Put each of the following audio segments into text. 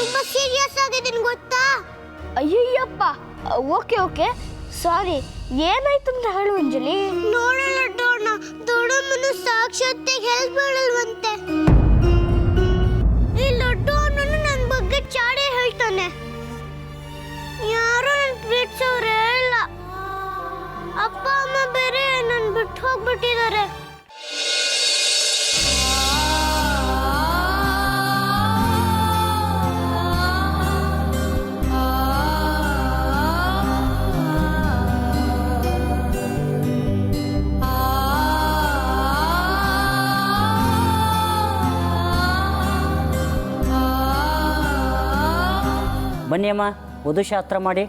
ತುಂಬಾ ಸೀರಿಯಸ್ ಆಗಿದ್ದೀನಿ ಗೊತ್ತಾ? ಅಯ್ಯಯ್ಯಪ್ಪ, ಓಕೆ ಓಕೆ, ಸಾರಿ. ಏನಾಯ್ತು ಅಂತ ಹೇಳು ಅಂಜಲಿ. ನೋಡಲ್ಲ ಡೋಣ, ದೊಡ್ಡಮ್ಮನ ಸಾಕ್ಷಾತ್ತಾಗಿ ಹೆಲ್ಪ್ ಮಾಡಲ್ವಂತೆ. ಈ ಲಡ್ಡು ಅವನನ್ನು ನನ್ನ ಬಗ್ಗೆ ಚಾಡೆ ಹೇಳ್ತಾನೆ. ಯಾರು ನನ್ನ ಪ್ರೀತಿಸೋರೇ ಇಲ್ಲ. ಅಪ್ಪ ಅಮ್ಮ ಬೇರೆ ನನ್ನ ಬಿಟ್ಟು ಹೋಗ್ಬಿಟ್ಟಿದ್ದಾರೆ. ಬನ್ನಿ ಅಮ್ಮ, ವಧುಶಾಸ್ತ್ರ ಮಾಡಿ.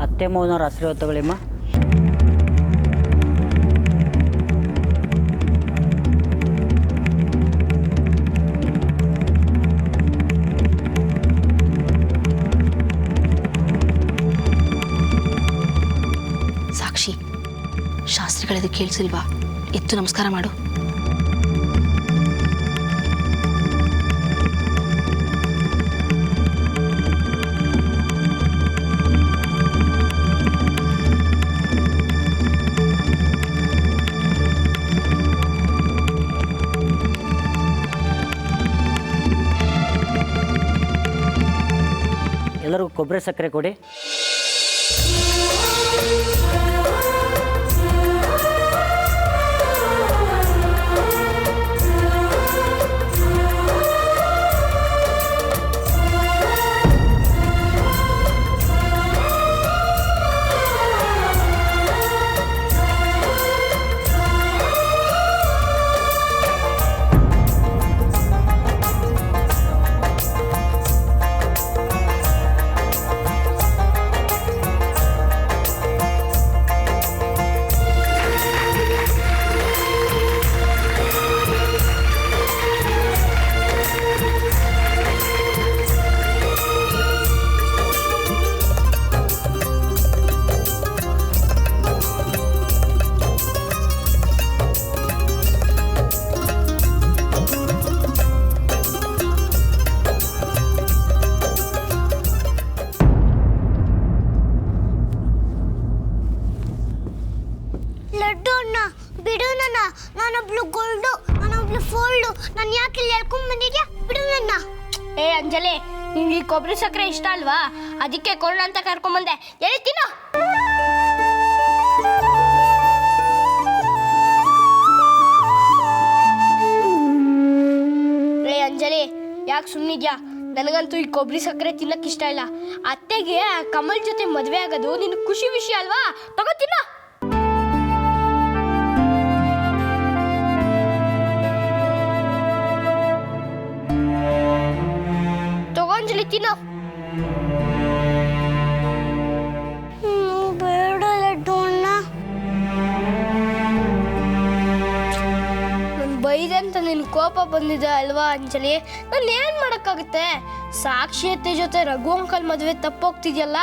ಅತ್ತೆ ಮಾವನವ್ರ ಆಶೀರ್ವಾದ ತಗೊಳ್ಳಿಮ್ಮ. ಸಾಕ್ಷಿ, ಶಾಸ್ತ್ರಿಗಳಿದು ಕೇಳಿಸಿಲ್ವಾ? ಎತ್ತು ನಮಸ್ಕಾರ ಮಾಡು. ಎಲ್ಲರಿಗೂ ಕೊಬ್ಬರಿ ಸಕ್ಕರೆ ಕೊಡಿ. ನಾನೊಬ್ಳು ಗೋಲ್ಡು, ನಾನೊಬ್ಳು ಫೋಲ್ಡು. ನಾನು ಯಾಕೆ ಇಲ್ಲಿ ಹೇಳ್ಕೊಂಡ್ ಬಂದಿದ್ಯಾ? ಬಿಡು ನನ್ನ. ಏ ಅಂಜಲಿ, ನಿಂಗೆ ಈ ಕೊಬ್ಬರಿ ಸಕ್ಕರೆ ಇಷ್ಟ ಅಲ್ವಾ? ಅದಕ್ಕೆ ಕೊಡೋಣ ಅಂತ ಕರ್ಕೊಂಬಂದೆ. ಎಲ್ಲಿ ತಿನ್ನೋ. ಏ ಅಂಜಲಿ, ಯಾಕೆ ಸುಮ್ಮನಿದ್ಯಾ? ನನಗಂತೂ ಈ ಕೊಬ್ಬರಿ ಸಕ್ಕರೆ ತಿನ್ನಕ್ಕೆ ಇಷ್ಟ ಇಲ್ಲ. ಅತ್ತೆಗೆ ಕಮಲ್ ಜೊತೆ ಮದುವೆ ಆಗೋದು ನಿನಗೆ ಖುಷಿ ವಿಷಯ ಅಲ್ವಾ? ತಗೋ ತಿನ್ನೋ. ತಗೊಂಜಲಿ ತಿನ್ನೋ. ಬೇಡ ಲಡ್ಡು ಅಣ್ಣ. ನಾನು ಬೈದೆ ಅಂತ ನಿನ್ ಕೋಪ ಬಂದಿದೆ ಅಲ್ವಾ ಅಂಜಲಿ? ನಾನು ಏನು ಮಾಡೋಕ್ಕಾಗುತ್ತೆ? ಸಾಕ್ಷಿಯತೆ ಜೊತೆ ರಘು ಅಂಕಲ್ ಮದುವೆ ತಪ್ಪೋಗ್ತಿದ್ಯಲ್ಲ,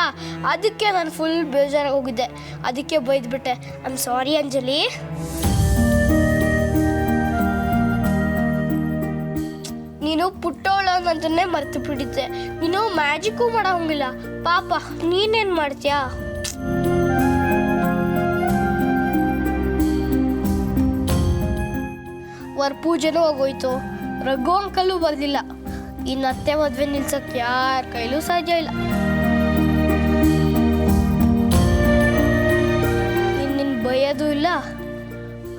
ಅದಕ್ಕೆ ನಾನು ಫುಲ್ ಬೇಜಾರಾಗಿ ಹೋಗಿದ್ದೆ. ಅದಕ್ಕೆ ಬೈದ್ಬಿಟ್ಟೆ. I am sorry Anjali. ನೀನು ಪುಟ್ಟವಳ ಅಂತನ್ನೇ ಮರ್ತು ಬಿಟ್ಟಿದ್ದೆ. ನೀನು ಮ್ಯಾಜಿಕ್ಕೂ ಮಾಡೋಂಗಿಲ್ಲ. ಪಾಪ ನೀನೇನು ಮಾಡ್ತೀಯಾ? ಪೂಜೆನೂ ಹೋಗೋಯ್ತು, ರಘು ಅಂಕಲ್ಲೂ ಬರ್ಲಿಲ್ಲ. ಇನ್ನು ಅತ್ತೆ ಮದುವೆ ನಿಲ್ಸಕ್ಕೆ ಯಾರ ಕೈಲೂ ಸಾಧ್ಯ ಇಲ್ಲ.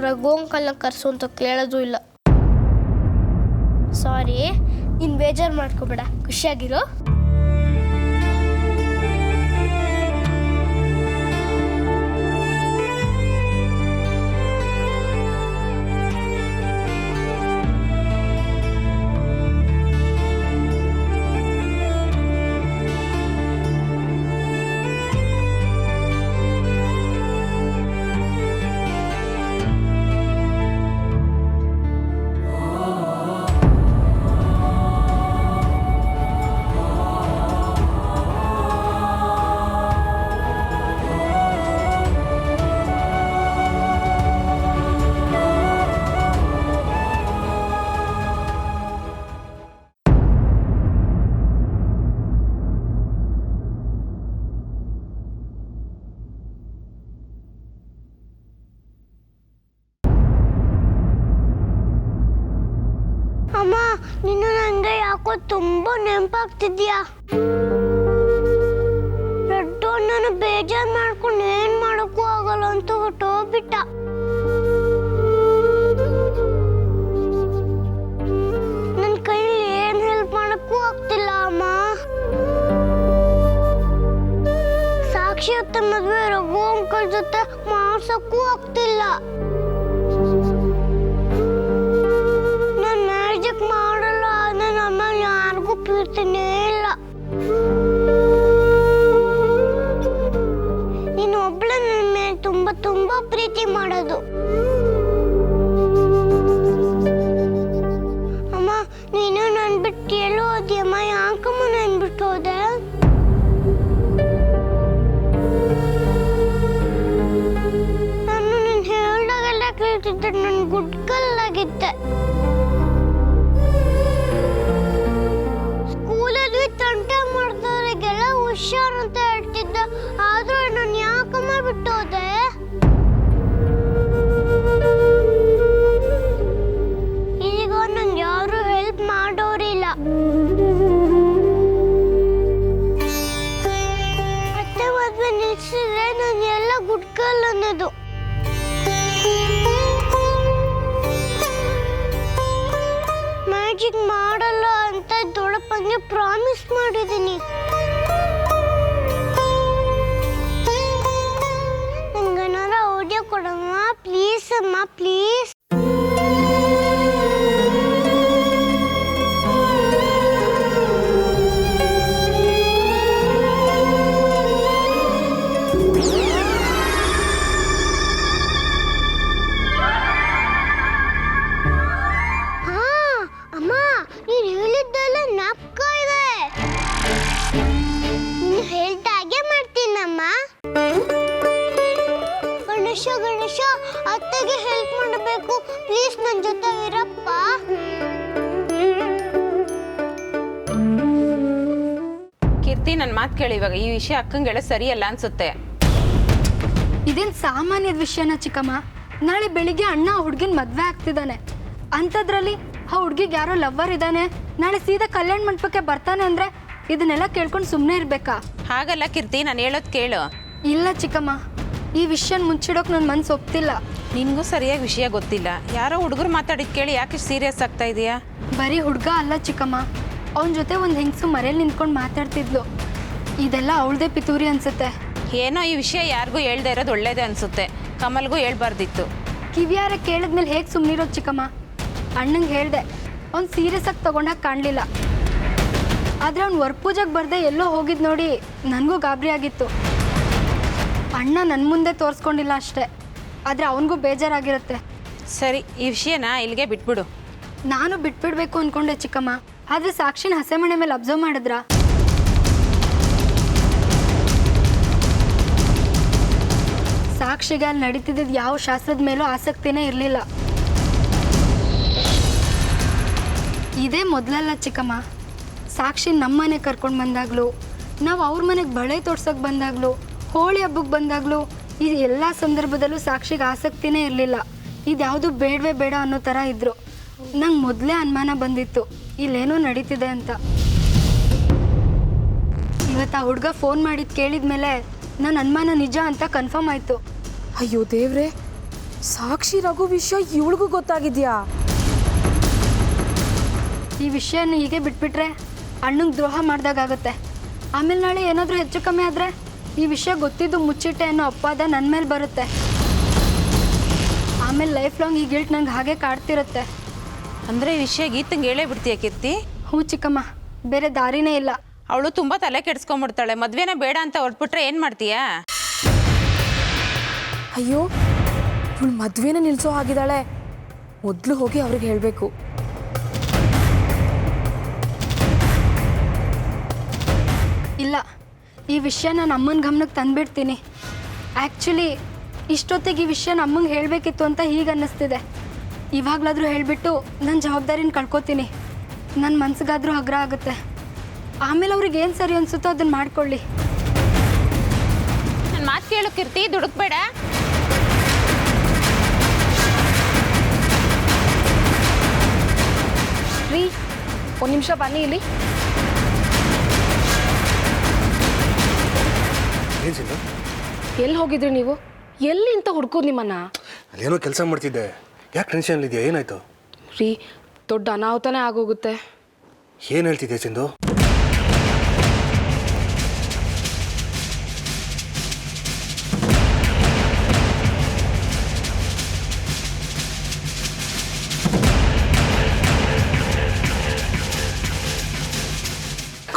ರಘು ಅಂಕಲ್ನ ಕರ್ಸು ಅಂತ ಕೇಳೋದು ಇಲ್ಲ. ಸಾರಿ, ನೀನು ಬೇಜಾರು ಮಾಡ್ಕೋಬೇಡ, ಖುಷಿಯಾಗಿರೋ. ಅಮ್ಮ, ನೀನು ನನಗೆ ಯಾಕೋ ತುಂಬಾ ನೆನಪಾಗ್ತಿದ್ಯಾ. ಲಡ್ಡು ನಾನು ಬೇಜಾರು ಮಾಡ್ಕೊಂಡು ಏನ್ ಮಾಡೋಕ್ಕೂ ಆಗಲ್ಲ ಅಂತ ಹೊಟ್ಟೋಗ್ಬಿಟ್ಟ. ನನ್ನ ಕೈಲಿ ಏನ್ ಹೆಲ್ಪ್ ಮಾಡಕ್ಕೂ ಆಗ್ತಿಲ್ಲ ಅಮ್ಮ. ಸಾಕ್ಷಿ ಅತ್ತೆ ಮದ್ವೆ ರಘು ಅಂಕಲ್ ಜೊತೆ ಮಾಡ್ಸಕ್ಕೂ ಆಗ್ತಿಲ್ಲ. ಮಾಡಲ್ಲ, ನನ್ನ ಅಮ್ಮ ಯಾರಿಗೂ ಪ್ರೀತಿನೇ ಇಲ್ಲ. ನೀನು ಒಬ್ಳೆ ನನ್ನ ಮೇಲೆ ತುಂಬಾ ತುಂಬಾ ಪ್ರೀತಿ ಮಾಡೋದು. ಅಮ್ಮ, ನೀನು ನನ್ ಬಿಟ್ಟು ಎಲ್ಲೋ ಹೋದ್ಯಮ್ಮ? ಯಾಕಮ್ಮ ನನ್ ಬಿಟ್ಟು ಹೋದೆ? ನಾನು ನೀನ್ ಹೇಳ್ದಾಗೆಲ್ಲ ಕೇಳ್ತಿದ್ದೆ, ನನ್ ಗುಡ್ಕಲ್ಲಾಗಿದ್ದೆ. ತಂಟೆ ಮಾಡಿದವರಿಗೆಲ್ಲ ಹುಷಾರು ಅಂತ ಹೇಳ್ತಿದ್ದೆ, ಆದ್ರೂ ನಾನು ಯಾಕಮ್ಮ ಬಿಟ್ಟೋದೆ? ಈಗ ನಂಗೆ ಯಾರು ಹೆಲ್ಪ್ ಮಾಡೋರಿಲ್ಲ. ಅತ್ತೆ ಮದ್ವೆ ನಿಲ್ಸಿದ್ರೆ ನಾನು ಎಲ್ಲ ಗುಡ್ಕಲ್ ಅನ್ನೋದು. ಮ್ಯಾಜಿಕ್ ಮಾಡಲ್ಲ ಅಂತ ದೊಡ್ಡಪ್ಪನಿಗೆ ಪ್ರಾಮಿಸ್ ಮಾಡಿದ್ದೀನಿ. ನಂಗೇನಾರ ಆಡಿಯೋ ಕೊಡಮ್ಮ ಪ್ಲೀಸ್ ಅಮ್ಮ, ಪ್ಲೀಸ್. ಗಣೇಶ, ಅತ್ತೆಗೆ ಹೆಲ್ಪ್ ಮಾಡಬೇಕು ಪ್ಲೀಸ್, ನನ್ನ ಜೊತೆ ಇರಪ್ಪ. ಕೀರ್ತಿ, ನನ್ನ ಮಾತು ಕೇಳಿ. ಇವಾಗ ಈ ವಿಷಯ ಅಕ್ಕಂಗೆಲ್ಲ ಸರಿಯಲ್ಲ ಅನ್ಸುತ್ತೆ. ಇದೇನು ಸಾಮಾನ್ಯದ ವಿಷಯನ ಚಿಕ್ಕಮ್ಮ? ನಾಳೆ ಬೆಳಿಗ್ಗೆ ಅಣ್ಣ ಹುಡುಗಿನ ಮದುವೆ ಆಗ್ತಿದ್ದಾನೆ, ಅಂಥದ್ರಲ್ಲಿ ಆ ಹುಡುಗಿಗೆ ಯಾರೋ ಲವ್ವರ್ ಇದ್ದಾನೆ, ನಾಳೆ ಸೀದಾ ಕಲ್ಯಾಣ ಮಂಟಪಕ್ಕೆ ಬರ್ತಾನೆ ಅಂದರೆ ಇದನ್ನೆಲ್ಲ ಕೇಳ್ಕೊಂಡು ಸುಮ್ಮನೆ ಇರಬೇಕಾ? ಹಾಗಲ್ಲ ಕೀರ್ತಿ, ನಾನು ಹೇಳೋದು ಕೇಳು. ಇಲ್ಲ ಚಿಕ್ಕಮ್ಮ, ಈ ವಿಷಯನ ಮುಚ್ಚಿಡೋಕೆ ನನ್ನ ಮನಸ್ಸು ಒಪ್ತಿಲ್ಲ. ನಿನಗೂ ಸರಿಯಾಗಿ ವಿಷಯ ಗೊತ್ತಿಲ್ಲ. ಯಾರೋ ಹುಡುಗರು ಮಾತಾಡಿದ್ ಕೇಳಿ ಯಾಕೆ ಸೀರಿಯಸ್ ಆಗ್ತಾ ಇದೆಯಾ? ಬರೀ ಹುಡುಗ ಅಲ್ಲ ಚಿಕ್ಕಮ್ಮ, ಅವನ ಜೊತೆ ಒಂದು ಹೆಂಗಸು ಮರೇಲಿ ನಿಂತ್ಕೊಂಡು ಮಾತಾಡ್ತಿದ್ಲು. ಇದೆಲ್ಲ ಅವಳದೇ ಪಿತೂರಿ ಅನ್ಸುತ್ತೆ. ಏನೋ ಈ ವಿಷಯ ಯಾರಿಗೂ ಹೇಳ್ದೆ ಇರೋದು ಒಳ್ಳೇದೇ ಅನ್ಸುತ್ತೆ. ಕಮಲ್ಗೂ ಹೇಳ್ಬಾರ್ದಿತ್ತು. ಕಿವಿಯಾರ ಕೇಳಿದ್ಮೇಲೆ ಹೇಗೆ ಸುಮ್ಮನಿರೋದು ಚಿಕ್ಕಮ್ಮ? ಅಣ್ಣಂಗೆ ಹೇಳಿದೆ, ಅವ್ನು ಸೀರಿಯಸ್ ಆಗಿ ತೊಗೊಂಡಾಗ ಕಾಣಲಿಲ್ಲ. ಆದರೆ ಅವ್ನು ವರಪೂಜೆಗೆ ಬರದೆ ಎಲ್ಲೋ ಹೋಗಿದ್ದು ನೋಡಿ ನನಗೂ ಗಾಬರಿ ಆಗಿತ್ತು. ಅಣ್ಣ ನನ್ನ ಮುಂದೆ ತೋರಿಸ್ಕೊಂಡಿಲ್ಲ ಅಷ್ಟೇ, ಆದರೆ ಅವನಿಗೂ ಬೇಜಾರಾಗಿರುತ್ತೆ. ಸರಿ, ಈ ವಿಷಯನ ಇಲ್ಲಿಗೆ ಬಿಟ್ಬಿಡು. ನಾನು ಬಿಟ್ಬಿಡ್ಬೇಕು ಅಂದ್ಕೊಂಡೆ ಚಿಕ್ಕಮ್ಮ, ಆದರೆ ಸಾಕ್ಷಿನ ಹಸೆಮಣೆ ಮೇಲೆ ಅಬ್ಸರ್ವ್ ಮಾಡಿದ್ರಾ? ಸಾಕ್ಷಿಗೆ ಅಲ್ಲಿ ನಡೀತಿದ್ದ ಯಾವ ಶಾಸ್ತ್ರದ ಮೇಲೂ ಆಸಕ್ತಿನೇ ಇರಲಿಲ್ಲ. ಇದೇ ಮೊದಲಲ್ಲ ಚಿಕ್ಕಮ್ಮ. ಸಾಕ್ಷಿ ನಮ್ಮ ಮನೆಗೆ ಕರ್ಕೊಂಡು ಬಂದಾಗಲೂ, ನಾವು ಅವ್ರ ಮನೆಗೆ ಬಳೆ ತೋರ್ಸೋಕೆ ಬಂದಾಗಲೂ, ಹೋಳಿ ಹಬ್ಬಕ್ಕೆ ಬಂದಾಗಲೂ, ಈ ಎಲ್ಲ ಸಂದರ್ಭದಲ್ಲೂ ಸಾಕ್ಷಿಗೆ ಆಸಕ್ತಿನೇ ಇರಲಿಲ್ಲ. ಇದ್ಯಾವುದು ಬೇಡವೇ ಬೇಡ ಅನ್ನೋ ಥರ ಇದ್ದರು. ನಂಗೆ ಮೊದಲೇ ಅನುಮಾನ ಬಂದಿತ್ತು ಇಲ್ಲೇನೋ ನಡೀತಿದೆ ಅಂತ. ಇವತ್ತು ಆ ಹುಡುಗ ಫೋನ್ ಮಾಡಿದ್ದು ಕೇಳಿದ ಮೇಲೆ ನನ್ನ ಅನುಮಾನ ನಿಜ ಅಂತ ಕನ್ಫರ್ಮ್ ಆಯಿತು. ಅಯ್ಯೋ ದೇವ್ರೆ, ಸಾಕ್ಷಿ ರಘು ವಿಷಯ ಇವಳಿಗೂ ಗೊತ್ತಾಗಿದ್ಯಾ? ಈ ವಿಷಯನ ಹೀಗೆ ಬಿಟ್ಬಿಟ್ರೆ ಅಣ್ಣಂಗೆ ದ್ರೋಹ ಮಾಡ್ದಾಗತ್ತೆ. ಆಮೇಲೆ ನಾಳೆ ಏನಾದರೂ ಹೆಚ್ಚು ಕಮ್ಮಿ ಆದರೆ ಈ ವಿಷಯ ಗೊತ್ತಿದ್ದು ಮುಚ್ಚಿಟ್ಟೆ ಅನ್ನೋ ಅಪವಾದ ನನ್ನ ಮೇಲೆ ಬರುತ್ತೆ. ಆಮೇಲೆ ಲೈಫ್ ಲಾಂಗ್ ಈ ಗಿಲ್ಟ್ ನಂಗೆ ಹಾಗೆ ಕಾಡ್ತಿರುತ್ತೆ. ಅಂದರೆ ಈ ವಿಷಯ ಗೀತಂಗೆ ಹೇಳೇ ಬಿಡ್ತೀಯ ಕೀರ್ತಿ? ಹ್ಞೂ ಚಿಕ್ಕಮ್ಮ, ಬೇರೆ ದಾರಿನೇ ಇಲ್ಲ. ಅವಳು ತುಂಬ ತಲೆ ಕೆಡಿಸ್ಕೊಂಡ್ಬಿಡ್ತಾಳೆ. ಮದುವೆನ ಬೇಡ ಅಂತ ಹೊರಟ್ಬಿಟ್ರೆ ಏನು ಮಾಡ್ತೀಯಾ? ಅಯ್ಯೋ, ಇವಳು ಮದುವೆನ ನಿಲ್ಲಿಸೋ ಆಗಿದ್ದಾಳೆ. ಮೊದಲು ಹೋಗಿ ಅವ್ರಿಗೆ ಹೇಳಬೇಕು. ಇಲ್ಲ, ಈ ವಿಷಯ ನಾನು ಅಮ್ಮನ ಗಮನಕ್ಕೆ ತಂದುಬಿಡ್ತೀನಿ. ಆ್ಯಕ್ಚುಲಿ ಇಷ್ಟೊತ್ತಿಗೆ ಈ ವಿಷಯ ಅಮ್ಮಂಗೆ ಹೇಳಬೇಕಿತ್ತು ಅಂತ ಹೀಗೆ ಅನ್ನಿಸ್ತಿದೆ. ಇವಾಗಲಾದರೂ ಹೇಳಿಬಿಟ್ಟು ನನ್ನ ಜವಾಬ್ದಾರಿನ ಕಳ್ಕೊತೀನಿ. ನನ್ನ ಮನ್ಸಿಗಾದರೂ ಹಗ್ರ ಆಗುತ್ತೆ. ಆಮೇಲೆ ಅವ್ರಿಗೆ ಏನು ಸರಿ ಅನಿಸುತ್ತೋ ಅದನ್ನು ಮಾಡ್ಕೊಳ್ಳಿ. ನನ್ನ ಮಾತು ಕೇಳು ಕೀರ್ತಿ, ದುಡುಕ್ಬೇಡ. ರೀ, ಒಂದು ನಿಮಿಷ ಬನ್ನಿ ಇಲ್ಲಿ. ಏನು ಸಿಂಧು? ಎಲ್ಲಿ ಹೋಗಿದ್ರಿ ನೀವು? ಎಲ್ಲಿ ಅಂತ ಹುಡ್ಕೋದು ನಿಮ್ಮನ್ನ? ಅಲ್ಲೇನೋ ಕೆಲಸ ಮಾಡ್ತಿದ್ದೆ. ಯಾಕೆ ಟೆನ್ಷನ್ಲಿದೆಯಾ? ಏನಾಯ್ತು? ರೀ, ದೊಡ್ಡ ಅನಾಹುತನೇ ಆಗೋಗುತ್ತೆ. ಏನು ಹೇಳ್ತಿದ್ದೆ ಸಿಂಧು?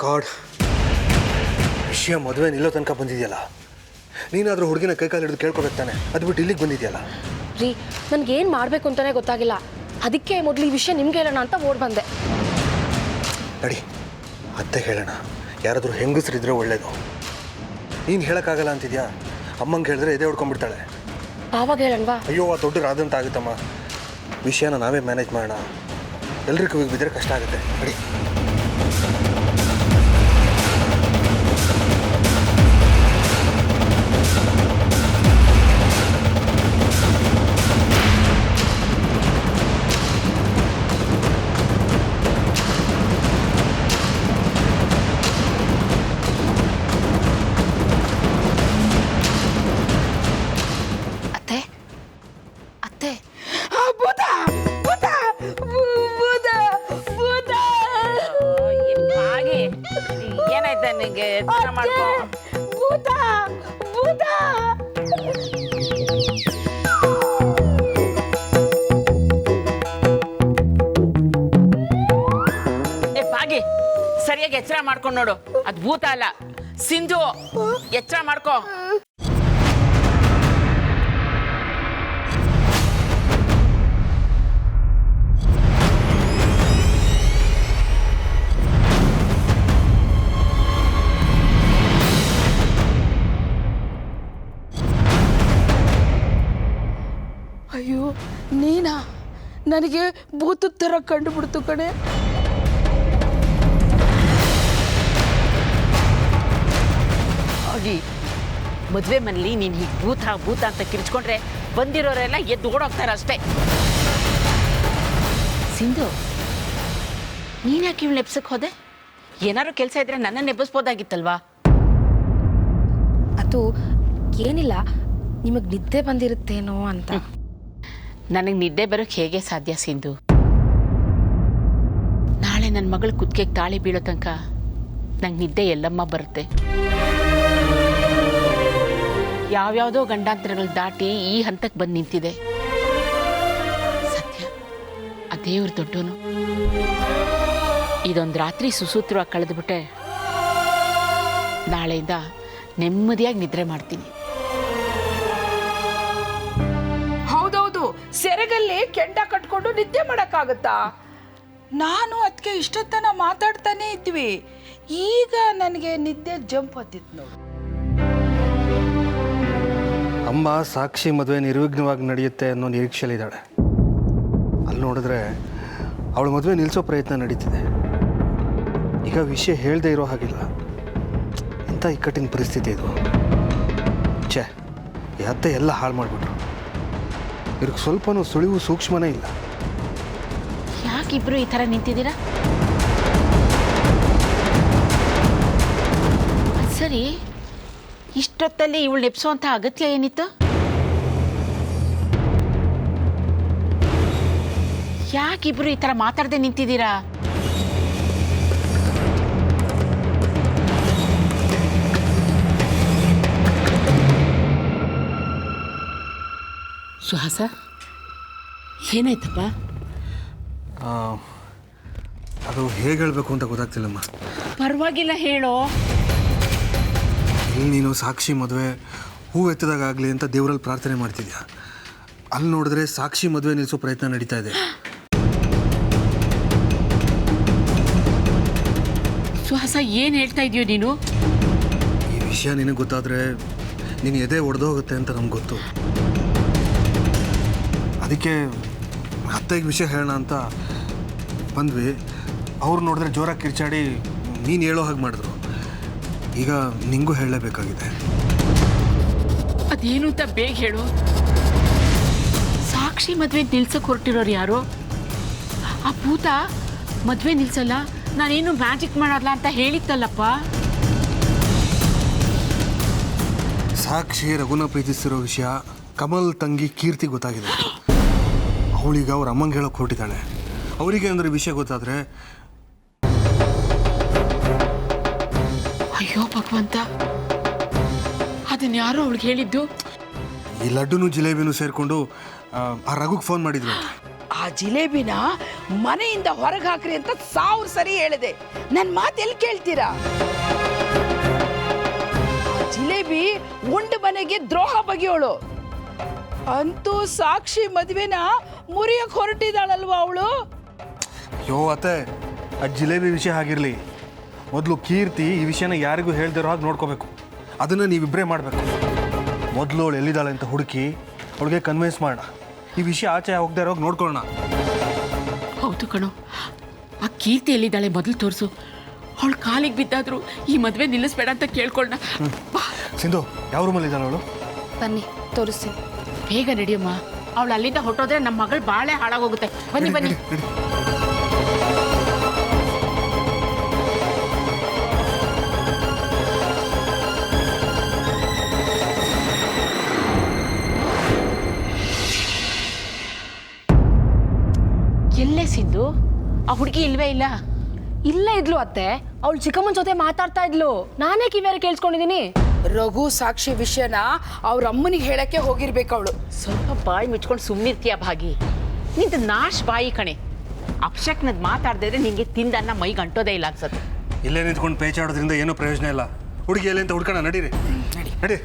ಗಾಡ್, ವಿಷಯ ಮದುವೆ ನಿಲ್ಲೋ ತನಕ ಬಂದಿದೆಯಲ್ಲ. ನೀನಾದರೂ ಹುಡುಗಿನ ಕೈಕಾಲು ಹಿಡಿದು ಕೇಳ್ಕೊಬೇಕು ತಾನೆ, ಅದು ಬಿಟ್ಟು ಇಲ್ಲಿಗೆ ಬಂದಿದೆಯಲ್ಲ. ರೀ, ನನಗೇನು ಮಾಡಬೇಕು ಅಂತಲೇ ಗೊತ್ತಾಗಿಲ್ಲ. ಅದಕ್ಕೆ ಮೊದಲು ಈ ವಿಷಯ ನಿಮ್ಗೆ ಹೇಳೋಣ ಅಂತ ಓಡ್ ಬಂದೆ. ನಡಿ, ಅತ್ತೆ ಹೇಳೋಣ. ಯಾರಾದರೂ ಹೆಂಗಸರಿದ್ರೆ ಒಳ್ಳೇದು. ನೀನು ಹೇಳೋಕ್ಕಾಗಲ್ಲ ಅಂತಿದ್ಯಾ? ಅಮ್ಮಂಗೆ ಹೇಳಿದ್ರೆ ಎದೆ ಹೊಡ್ಕೊಂಡ್ಬಿಡ್ತಾಳೆ. ಆವಾಗ ಹೇಳಣ್ವಾ? ಅಯ್ಯೋ, ಆ ದೊಡ್ಡ ರಾದಂತ ಆಗುತ್ತಮ್ಮ. ವಿಷಯನ ನಾವೇ ಮ್ಯಾನೇಜ್ ಮಾಡೋಣ. ಎಲ್ರಿಗೂ ಬಿದ್ದರೆ ಕಷ್ಟ ಆಗುತ್ತೆ. ನಡಿ. ಏನಾಯ್ತ ನಿಂಗೆ? ಮಾಡ್ಕೋ. ಬಾಗಿ, ಸರಿಯಾಗಿ ಎಚ್ಚರ ಮಾಡ್ಕೊಂಡು ನೋಡು. ಅದು ಭೂತ ಅಲ್ಲ, ಸಿಂಧು. ಎಚ್ಚರ ಮಾಡ್ಕೋ. ಅಯ್ಯೋ, ನೀನಾ? ನನಗೆ ಭೂತದ ಥರ ಕಂಡುಬಿಡ್ತು ಕಣೆ. ಆಗಿ ಮದುವೆ ಮನೇಲಿ ನೀನು ಹೀಗೆ ಭೂತ ಭೂತ ಅಂತ ಕಿರ್ಚ್ಕೊಂಡ್ರೆ ಬಂದಿರೋರೆಲ್ಲ ಎದ್ದು ಓಡೋಗ್ತಾರೆ ಅಷ್ಟೇ. ಸಿಂಧು, ನೀನು ಯಾಕೆ ಇವಳು ಎಬ್ಸಕ್ಕೆ ಹೋದೆ? ಏನಾದ್ರು ಕೆಲಸ ಇದ್ರೆ ನನ್ನನ್ನು ಎಬ್ಬಿಸ್ಬೋದಾಗಿತ್ತಲ್ವಾ? ಅದು ಏನಿಲ್ಲ, ನಿಮಗೆ ನಿದ್ದೆ ಬಂದಿರುತ್ತೇನೋ ಅಂತ. ನನಗೆ ನಿದ್ದೆ ಬರೋಕ್ಕೆ ಹೇಗೆ ಸಾಧ್ಯ ಸಿಂಧು? ನಾಳೆ ನನ್ನ ಮಗಳ ಕುತ್ತಿಗೆಗೆ ತಾಳಿ ಬೀಳೋ ತನಕ ನಂಗೆ ನಿದ್ದೆ ಎಲ್ಲಮ್ಮ ಬರುತ್ತೆ. ಯಾವ್ಯಾವುದೋ ಗಂಡಾಂತರಗಳು ದಾಟಿ ಈ ಹಂತಕ್ಕೆ ಬಂದು ನಿಂತಿದೆ. ಸತ್ಯ, ಆ ದೇವ್ರ ದೊಡ್ಡೋನು. ಇದೊಂದು ರಾತ್ರಿ ಸುಸೂತ್ರವಾಗಿ ಕಳೆದುಬಿಟ್ಟೆ ನಾಳೆಯಿಂದ ನೆಮ್ಮದಿಯಾಗಿ ನಿದ್ರೆ ಮಾಡ್ತೀನಿ. ಹೌದೌದು, ಸೆರೆಗಲ್ಲಿ ಕೆಂಡ ಕಟ್ಕೊಂಡು ನಿದ್ದೆ ಮಾಡಕ್ಕಾಗತ್ತಾ? ನಾನು ಅದಕ್ಕೆ ಇಷ್ಟೊತ್ತನ ಮಾತಾಡ್ತಾನೆ ಇದ್ವಿ. ಈಗ ನನಗೆ ನಿದ್ದೆ ಜಂಪ್ ಹತ್ತಿತ್ತು ನೋಡು. ಅಮ್ಮ ಸಾಕ್ಷಿ ಮದುವೆ ನಿರ್ವಿಘ್ನವಾಗಿ ನಡೆಯುತ್ತೆ ಅನ್ನೋ ನಿರೀಕ್ಷೆಯಲ್ಲಿದ್ದಾಳೆ. ಅಲ್ಲಿ ನೋಡಿದ್ರೆ ಅವಳ ಮದುವೆ ನಿಲ್ಲಿಸೋ ಪ್ರಯತ್ನ ನಡೀತಿದೆ. ಈಗ ವಿಷಯ ಹೇಳದೇ ಇರೋ ಹಾಗಿಲ್ಲ. ಇಂಥ ಇಕ್ಕಟ್ಟಿನ ಪರಿಸ್ಥಿತಿ ಇದು. ಛೇ, ಈ ಅತ್ತೆ ಎಲ್ಲ ಹಾಳು ಮಾಡಿಬಿಟ್ರು. ಇವ್ರಿಗೆ ಸ್ವಲ್ಪನೂ ಸುಳಿವು ಸೂಕ್ಷ್ಮನೇ ಇಲ್ಲ. ಯಾಕಿಬ್ರು ಈ ಥರ ನಿಂತಿದ್ದೀರಾ? ಸರಿ, ಇಷ್ಟೊತ್ತಲ್ಲಿ ಇವಳು ನೆಪ್ಸೋಂಥ ಅಗತ್ಯ ಏನಿತ್ತು? ಯಾಕಿಬ್ರು ಈ ಥರ ಮಾತಾಡದೆ ನಿಂತಿದ್ದೀರಾ? ಸುಹಾಸ, ಏನಾಯ್ತಪ್ಪ? ಅದು ಹೇಗೆ ಹೇಳಬೇಕು ಅಂತ ಗೊತ್ತಾಗ್ತಿಲ್ಲಮ್ಮ. ಪರವಾಗಿಲ್ಲ, ಹೇಳೋ. ಇಲ್ಲಿ ನೀನು ಸಾಕ್ಷಿ ಮದುವೆ ಹೂ ಎತ್ತದಾಗಲಿ ಅಂತ ದೇವರಲ್ಲಿ ಪ್ರಾರ್ಥನೆ ಮಾಡ್ತಿದ್ಯಾ. ಅಲ್ಲಿ ನೋಡಿದ್ರೆ ಸಾಕ್ಷಿ ಮದುವೆ ನಿಲ್ಲಿಸೋ ಪ್ರಯತ್ನ ನಡೀತಾ ಇದೆ. ಸುಹಾಸ, ಏನು ಹೇಳ್ತಾ ಇದೆಯೋ ನೀನು? ಈ ವಿಷಯ ನಿನಗೆ ಗೊತ್ತಾದರೆ ನೀನು ಎದೆ ಒಡೆದೋಗುತ್ತೆ ಅಂತ ನಮ್ಗೆ ಗೊತ್ತು. ಅದಕ್ಕೆ ಅತ್ತೆಗೆ ವಿಷಯ ಹೇಳೋಣ ಅಂತ ಬಂದ್ವಿ. ಅವ್ರು ನೋಡಿದ್ರೆ ಜೋರಾಗಿ ಕಿರ್ಚಾಡಿ ನೀನು ಹೇಳೋ ಹಾಗೆ ಮಾಡಿದ್ರು. ಈಗ ನಿಂಗೂ ಹೇಳಲೇಬೇಕಾಗಿದೆ. ಅದೇನು ಅಂತ ಬೇಗ ಹೇಳು. ಸಾಕ್ಷಿ ಮದುವೆ ನಿಲ್ಸಕ್ಕೆ ಹೊರಟಿರೋರು ಯಾರು? ಆ ಭೂತ ಮದುವೆ ನಿಲ್ಸಲ್ಲ, ನಾನೇನು ಮ್ಯಾಜಿಕ್ ಮಾಡಲ್ಲ ಅಂತ ಹೇಳಿತ್ತಲ್ಲಪ್ಪ. ಸಾಕ್ಷಿ ರಘುನ ಪ್ರೀತಿಸ್ತಿರೋ ವಿಷಯ ಕಮಲ್ ತಂಗಿ ಕೀರ್ತಿ ಗೊತ್ತಾಗಿದೆ. ಅವಳೀಗ ಅವ್ರ ಅಮ್ಮಂಗೆ ಹೇಳೋಕೆ ಹೊರಟಿದ್ದಾಳೆ. ಅವರಿಗೆ ಅಂದರೆ ವಿಷಯ ಗೊತ್ತಾದರೆ ಅಯ್ಯೋ ಭಗವಂತ, ಅದನ್ನ ಯಾರೋ ಅವಳಿಗೆ ಹೇಳಿದ್ದು? ಈ ಲಡ್ಡುನು ಜಿಲೇಬಿನೂ ಸೇರಿಕೊಂಡು ಆ ರಘುಗೆ ಫೋನ್ ಮಾಡಿದ್ರು. ಆ ಜಿಲೇಬಿನ ಮನೆಯಿಂದ ಹೊರಗೆ ಹಾಕ್ರಿ ಅಂತ 1000 ಸರಿ ಹೇಳಿದೆ. ನನ್ನ ಮಾತು ಎಲ್ಲಿ ಕೇಳ್ತೀರಾ? ಆ ಜಿಲೇಬಿ ಉಂಡು ಮನೆಗೆ ದ್ರೋಹ ಬಗೆಯೋಳು. ಅಂತೂ ಸಾಕ್ಷಿ ಮದುವೆನ ಮುರಿಯಕ್ಕೆ ಹೊರಟಿದ್ದಾಳಲ್ವ ಅವಳು. ಅಯ್ಯೋ ಅತ್ತೆ, ಆ ಜಿಲೇಬಿ ವಿಷಯ ಆಗಿರಲಿ, ಮೊದಲು ಕೀರ್ತಿ ಈ ವಿಷಯನ ಯಾರಿಗೂ ಹೇಳ್ದಿರೋ ಹಾಗೆ ನೋಡ್ಕೋಬೇಕು. ಅದನ್ನು ನೀವಿಬ್ಬರೇ ಮಾಡಬೇಕು. ಮೊದಲು ಅವಳು ಎಲ್ಲಿದ್ದಾಳೆ ಅಂತ ಹುಡುಕಿ ಅವಳಿಗೆ ಕನ್ವಿನ್ಸ್ ಮಾಡೋಣ. ಈ ವಿಷಯ ಆಚೆ ಹೋಗದೆ ಇರೋಗಿ ನೋಡ್ಕೊಳ್ಳೋಣ. ಹೌದು ಕಣೋ, ಆ ಕೀರ್ತಿ ಎಲ್ಲಿದ್ದಾಳೆ ಮೊದಲು ತೋರಿಸು. ಅವಳು ಕಾಲಿಗೆ ಬಿದ್ದಾದ್ರು ಈ ಮದುವೆ ನಿಲ್ಲಿಸ್ಬೇಡ ಅಂತ ಕೇಳ್ಕೊಳ್ಳೋಣ. ಸಿಂಧು, ಯಾವ ರೂಮಲ್ಲಿದ್ದಾಳೆ ಅವಳು? ಬನ್ನಿ ತೋರಿಸ್ತೀನಿ. ಬೇಗ ನಡಿಯಮ್ಮ, ಅವಳು ಅಲ್ಲಿಂದ ಹೊಟ್ಟೋದ್ರೆ ನಮ್ಮ ಮಗಳು ಬಾಳೆ ಹಾಳಾಗೋಗುತ್ತೆ. ಬನ್ನಿ ಬನ್ನಿ. ಎಲ್ಲೇ ಸಿಂಧು? ಆ ಹುಡುಗಿ ಇಲ್ವೇ ಇಲ್ಲ? ಇಲ್ಲೇ ಇದ್ಲು ಅತ್ತೆ. ಅವಳು ಚಿಕ್ಕಮ್ಮನ ಜೊತೆ ಮಾತಾಡ್ತಾ ಇದ್ಲು. ನಾನೇ ಕಿವಿಯಾರೆ ಕೇಳಿಸ್ಕೊಂಡಿದ್ದೀನಿ. ರಘು ಸಾಕ್ಷಿ ವಿಷಯನ ಅವ್ರ ಅಮ್ಮನಿಗೆ ಹೇಳಕ್ಕೆ ಹೋಗಿರ್ಬೇಕು ಅವಳು. ಸ್ವಲ್ಪ ಬಾಯಿ ಮುಚ್ಕೊಂಡು ಸುಮ್ಮನಿರ್ತೀಯ ಭಾಗಿ. ನಿಂದು ನಾಶ್ ಬಾಯಿ ಕಣೆ. ಅಪಶಕ್ನದ್ ಮಾತಾಡ್ದಿದ್ರೆ ನಿಂಗೆ ತಿಂದನ್ನ ಮೈಗೆ ಅಂಟೋದೇ ಇಲ್ಲ ಅನ್ಸತ್ತೆ. ಇಲ್ಲೇ ನಿಂತ್ಕೊಂಡು ಪೇಚಾಡೋದ್ರಿಂದ ಏನೂ ಪ್ರಯೋಜನ ಇಲ್ಲ. ಹುಡುಗಿ ಎಲ್ಲಿ ಅಂತ ಹುಡ್ಕೋಣ, ನಡೀರಿ ನಡಿ.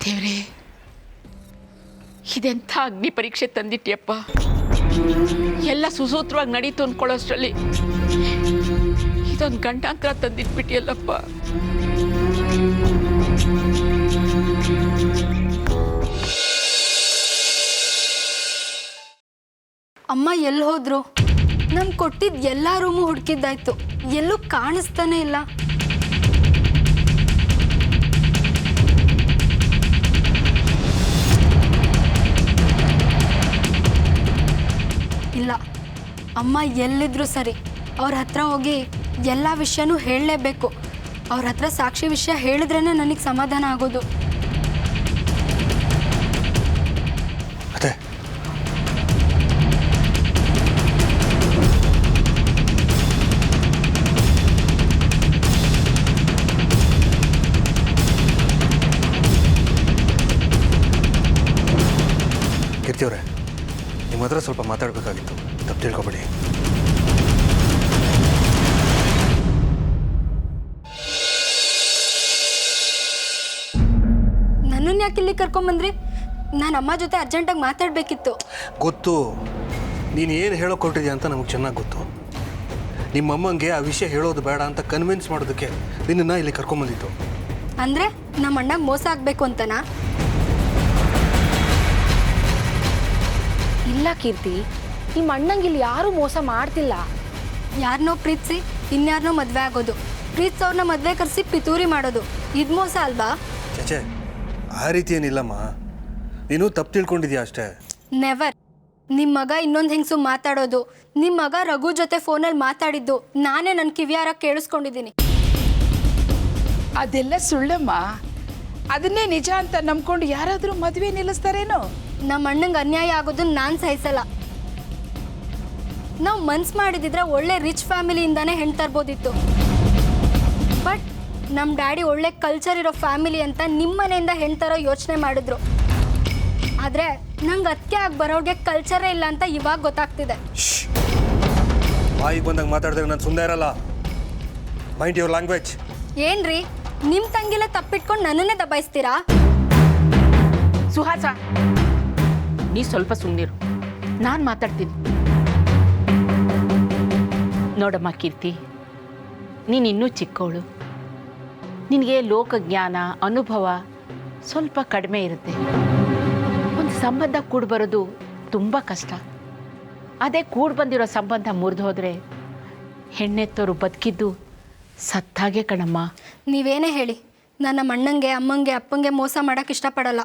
ದೇವ್ರೇ, ಇದೆಂಥ ಅಗ್ನಿ ಪರೀಕ್ಷೆ ತಂದಿಟ್ಟಿಯಪ್ಪ. ಎಲ್ಲ ಸುಸೂತ್ರವಾಗಿ ನಡೀತು ಅಂದ್ಕೊಳ್ಳೋಷ್ಟರಲ್ಲಿ ಇದೊಂದು ಗಂಟಾಂತರ ತಂದಿಟ್ಬಿಟ್ಟಿಯಲ್ಲಪ್ಪ. ಅಮ್ಮ ಎಲ್ಲಿ ಹೋದ್ರು? ನಮ್ಗೆ ಕೊಟ್ಟಿದ್ದ ಎಲ್ಲ ರೂಮು ಹುಡುಕಿದ್ದಾಯ್ತು, ಎಲ್ಲೂ ಕಾಣಿಸ್ತಾನೆ ಇಲ್ಲ. ಇಲ್ಲ, ಅಮ್ಮ ಎಲ್ಲಿದ್ರು ಸರಿ, ಅವ್ರ ಹತ್ರ ಹೋಗಿ ಎಲ್ಲ ವಿಷಯನೂ ಹೇಳಲೇಬೇಕು. ಅವ್ರ ಹತ್ರ ಸಾಕ್ಷಿ ವಿಷಯ ಹೇಳಿದ್ರೇ ನನಗೆ ಸಮಾಧಾನ ಆಗೋದು. ಅದೇ ಕೀರ್ತಿಯವರೇ, ನಿಮ್ಮ ಹತ್ರ ಸ್ವಲ್ಪ ಮಾತಾಡಬೇಕಾಗಿತ್ತು, ತಪ್ಪು ತಿಳ್ಕೊಬೇಡಿ. ನನ್ನನ್ನು ಯಾಕೆ ಇಲ್ಲಿ ಕರ್ಕೊಂಬಂದ್ರಿ? ನಾನು ಅಮ್ಮ ಜೊತೆ ಅರ್ಜೆಂಟಾಗಿ ಮಾತಾಡಬೇಕಿತ್ತು. ಗೊತ್ತು, ನೀನು ಏನು ಹೇಳೋಕೆ ಹೊರಟಿದ್ಯಾ ಅಂತ ನಮಗೆ ಚೆನ್ನಾಗಿ ಗೊತ್ತು. ನಿಮ್ಮಮ್ಮಂಗೆ ಆ ವಿಷಯ ಹೇಳೋದು ಬೇಡ ಅಂತ ಕನ್ವಿನ್ಸ್ ಮಾಡೋದಕ್ಕೆ ನಿನ್ನನ್ನು ಇಲ್ಲಿ ಕರ್ಕೊಂಬಂದಿತ್ತು. ಅಂದರೆ ನಮ್ಮ ಅಣ್ಣಗೆ ಮೋಸ ಆಗಬೇಕು ಅಂತನಾ? ಇಲ್ಲ ಕೀರ್ತಿ, ನಿಮ್ಮ ಅಣ್ಣಂಗೆ ಇಲ್ಲಿ ಯಾರೂ ಮೋಸ ಮಾಡ್ತಿಲ್ಲ. ಯಾರನ್ನೋ ಪ್ರೀತಿಸಿ ಇನ್ಯಾರನ್ನೋ ಮದುವೆ ಆಗೋದು, ಪ್ರೀತಿಸೋರ್ನ ಮದುವೆ ಕರೆಸಿ ಪಿತೂರಿ ಮಾಡೋದು, ಇದು ಮೋಸ ಅಲ್ವಾ? ಚೇಚೆ, ಆ ರೀತಿ ಏನಿಲ್ಲಮ್ಮ, ನೀನು ತಪ್ಪು ತಿಳ್ಕೊಂಡಿದ್ಯಾ ಅಷ್ಟೇ. ನೆವರ್. ನಿಮ್ಮ ಮಗ ಇನ್ನೊಂದು ಹೆಂಗಸು ಮಾತಾಡೋದು, ನಿಮ್ಮ ಮಗ ರಘು ಜೊತೆ ಫೋನಲ್ಲಿ ಮಾತಾಡಿದ್ದು ನಾನೇ ನನ್ನ ಕಿವಿಯಾರ ಕೇಳಿಸ್ಕೊಂಡಿದ್ದೀನಿ. ಅದೆಲ್ಲ ಸುಳ್ಳಮ್ಮ. ಅದನ್ನೇ ನಿಜ ಅಂತ ನಂಬ್ಕೊಂಡು ಯಾರಾದರೂ ಮದುವೆ ನಿಲ್ಲಿಸ್ತಾರೇನೋ? ನಮ್ಮ ಅಣ್ಣಂಗೆ ಅನ್ಯಾಯ ಆಗೋದನ್ನ ನಾನು ಸಹಿಸಲ್ಲ. ನಾವು ಮನ್ಸು ಮಾಡಿದಿದ್ರೆ ಒಳ್ಳೆ ರಿಚ್ ಫ್ಯಾಮಿಲಿಯಿಂದಾನೇ ಹೆಣ್ಣು ತರ್ಬೋದಿತ್ತು. ಬಟ್ ನಮ್ಮ ಡ್ಯಾಡಿ ಒಳ್ಳೆ ಕಲ್ಚರ್ ಇರೋ ಫ್ಯಾಮಿಲಿ ಅಂತ ನಿಮ್ಮ ಮನೆಯಿಂದ ಹೆಣ್ಣು ತರೋ ಯೋಚನೆ ಮಾಡಿದ್ರು. ಆದರೆ ನಂಗೆ ಅತ್ತೆ ಆಗಿ ಬರೋರಿಗೆ ಕಲ್ಚರೇ ಇಲ್ಲ ಅಂತ ಇವಾಗ ಗೊತ್ತಾಗ್ತಿದೆ. ಬಾಯಿಗೆ ಬಂದಾಗ ಮಾತಾಡಿದ್ರೆ ನಾನು ಸುಮ್ಮನೆ ಇರಲ್ಲ. Mind your language. ಏನ್ರಿ ನಿಮ್ಮ ತಂಗಿಲೆ ತಪ್ಪಿಟ್ಕೊಂಡು ನನ್ನನ್ನೇ ದಬಾಯಿಸ್ತೀರಾ? ಸುಹಾಸ, ನೀ ಸ್ವಲ್ಪ ಸುಮ್ಮನಿರು, ನಾನು ಮಾತಾಡ್ತೀನಿ. ನೋಡಮ್ಮ ಕೀರ್ತಿ, ನೀನು ಇನ್ನೂ ಚಿಕ್ಕವಳು. ನಿನಗೆ ಲೋಕಜ್ಞಾನ ಅನುಭವ ಸ್ವಲ್ಪ ಕಡಿಮೆ ಇರುತ್ತೆ. ಒಂದು ಸಂಬಂಧ ಕೂಡಿ ಬರೋದು ತುಂಬ ಕಷ್ಟ. ಅದೇ ಕೂಡಿ ಬಂದಿರೋ ಸಂಬಂಧ ಮುರಿದು ಹೋದರೆ ಹೆಣ್ಣೆತ್ತೋರು ಬದುಕಿದ್ದು ಸತ್ತಾಗೆ ಕಣಮ್ಮ. ನೀವೇನೇ ಹೇಳಿ, ನನ್ನ ಅಣ್ಣಂಗೆ ಅಮ್ಮಂಗೆ ಅಪ್ಪಂಗೆ ಮೋಸ ಮಾಡೋಕ್ಕೆ ಇಷ್ಟಪಡಲ್ಲ.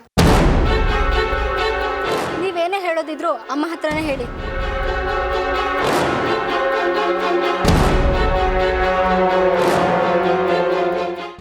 ನೀವೇನೇ ಹೇಳೋದಿದ್ರು ಅಮ್ಮ ಹತ್ರನೇ ಹೇಳಿ.